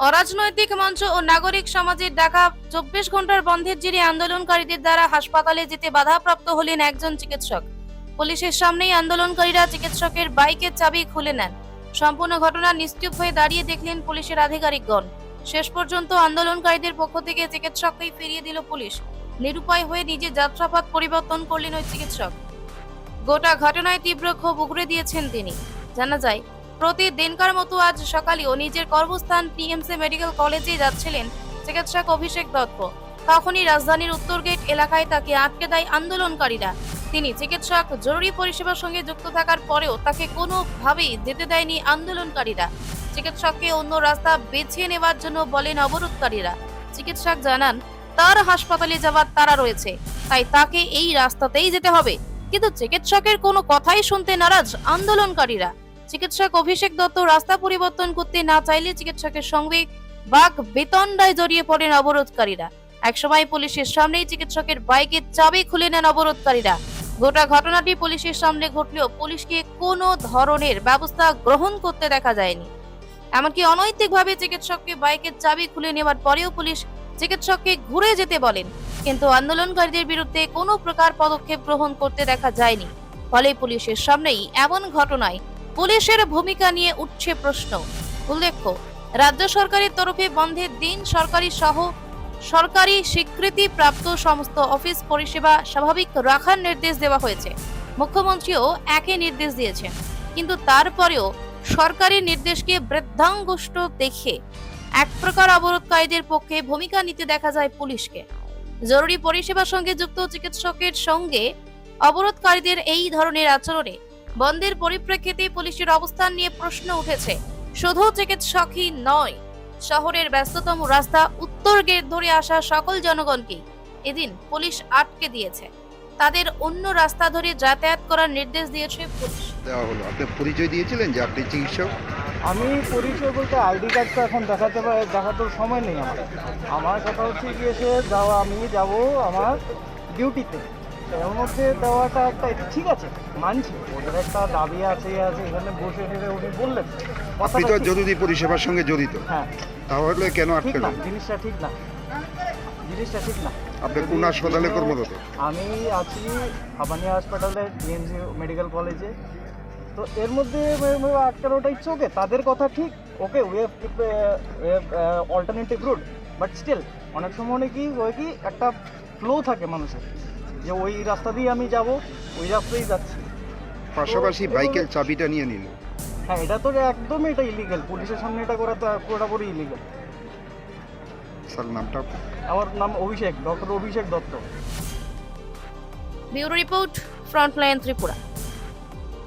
অরাজনৈতিক মঞ্চ ও নাগরিক সমাজের ডাকা 24 ঘন্টার বন্ধের জেরে আন্দোলনকারীদের দ্বারা হাসপাতালে যেতে বাধাপ্রাপ্ত হলেন একজন চিকিৎসক। পুলিশের সামনেই আন্দোলনকারীরা চিকিৎসকের বাইকের চাবি খুলে নেন। সম্পূর্ণ ঘটনা নিশ্চুপ হয়ে দাঁড়িয়ে দেখলেন পুলিশের আধিকারিকগণ। শেষ পর্যন্ত আন্দোলনকারীদের পক্ষ থেকে চিকিৎসককেই ফিরিয়ে দিল পুলিশ। নিরুপায় হয়ে নিজের যাত্রাপথ পরিবর্তন করলেন ওই চিকিৎসক। গোটা ঘটনায় তীব্র ক্ষোভ উগরে দিয়েছেন তিনি। জানা যায়, প্রতিদিনকার মতো আজ সকালেও নিজের কর্মস্থান টিএমসি মেডিকেল কলেজে যাচ্ছিলেন চিকিৎসক অভিষেক দত্ত। তখনই রাজধানীর উত্তর গেট এলাকায় তাকে আটকে দেয় আন্দোলনকারীরা। তিনি চিকিৎসক, জরুরি পরিষেবার সঙ্গে যুক্ত থাকার পরেও তাকে কোনোভাবেই যেতে দেয়নি আন্দোলনকারীরা। চিকিৎসককে অন্য রাস্তা বেছে নেওয়ার জন্য বলেন অবরোধকারীরা। চিকিৎসক জানান, তার হাসপাতালে যাওয়ার তাড়া রয়েছে, তাই তাকে এই রাস্তাতেই যেতে হবে। কিন্তু চিকিৎসকের কোনো কথাই শুনতে নারাজ আন্দোলনকারীরা। চিকিৎসক অভিষেক দত্ত রাস্তা পরিবর্তন করতে না চাইলে চিকিৎসকের সঙ্গে বাক বেতনডায় জড়িয়ে পড়েন অবরোধকারীরা। একসময় পুলিশের সামনেই চিকিৎসকের বাইকের চাবি খুলে নেন অবরোধকারীরা। গোটা ঘটনাটি পুলিশের সামনে ঘটলেও পুলিশকে কোনো ধরনের ব্যবস্থা গ্রহণ করতে দেখা যায়নি। এমনকি অনৈতিকভাবে চিকিৎসককে বাইকের চাবি খুলে নেওয়ার পরেও পুলিশ চিকিৎসককে ঘুরে যেতে বলেন, কিন্তু আন্দোলনকারীদের বিরুদ্ধে কোনো প্রকার পদক্ষেপ গ্রহণ করতে দেখা যায়নি। ফলে পুলিশের সামনেই এমন ঘটনায় পুলিশের ভূমিকা নিয়ে উঠছে প্রশ্ন। উল্লেখ্য, রাজ্য সরকারের তরফে বন্ধের দিন সরকারি স্বীকৃতি প্রাপ্ত সমস্ত অফিস পরিষেবা স্বাভাবিক রাখার নির্দেশ দেওয়া হয়েছে। মুখ্যমন্ত্রীও একই নির্দেশ দিয়েছেন, কিন্তু তারপরেও সরকারি নির্দেশকে বৃদ্ধাঙ্গুষ্ট দেখে এক প্রকার অবরোধকারীদের পক্ষে ভূমিকা নিতে দেখা যায় পুলিশকে। জরুরি পরিষেবার সঙ্গে যুক্ত চিকিৎসকের সঙ্গে অবরোধকারীদের এই ধরনের আচরণে বন্ধের পরিপ্রেক্ষিতে পুলিশের অবস্থান নিয়ে প্রশ্ন উঠেছে। শুধু চিকিৎসকই নয়, শহরের ব্যস্ততম রাস্তা উত্তর গেট ধরে আসা সকল জনগণকে এদিন পুলিশ আটকে দিয়েছে। তাদের অন্য রাস্তা ধরে যাতায়াত করার নির্দেশ দিয়েছে পুলিশ। দেওয়া হলো। আপনি পরিচয় দিয়েছিলেন যে আপনি চিকিৎসক? আমি পরিচয় বলতে আইডি কার্ড তো এখন দেখাতে সময় নেই আমার কথা হচ্ছে গিয়ে আমি যাব আমার ডিউটিতে। এর মধ্যে দেওয়াটা একটা এটা ঠিক আছে, মানছি ওদের একটা দাবি আছে এখানে বসে থেকে উনি বললেন আপনি তো জরুরি পরিষেবার সঙ্গে জড়িত। হ্যাঁ, তাহলে কেন ঠিক আটকে না, দিলেন? জিনিসটা ঠিক না। আপনি কোন হাসপাতালে কর্মরত? আমি আছি হাবানিয়া হাসপাতালে টিএমসি মেডিকেল কলেজে। তো এর মধ্যে আটকানোটাই চোখে তাদের কথা ঠিক, okay we have alternative route, but still অনেক সময় কি একটা ফ্লো থাকে মানুষের, যে ওই রাস্তা দিয়ে আমি যাব, ওই রাস্তায় যাচ্ছি। পাশাপাশি বাইকের চাবিটা নিয়ে নিল। হ্যাঁ, এটা তো একদমই এটা ইলিগাল, পুলিশের সামনে এটা করা তো পুরোপুরি ইলিগাল। স্যার, নামটা? আমার নাম Abhishek, doctor Abhishek Dutta. Bureau report, frontline Tripura.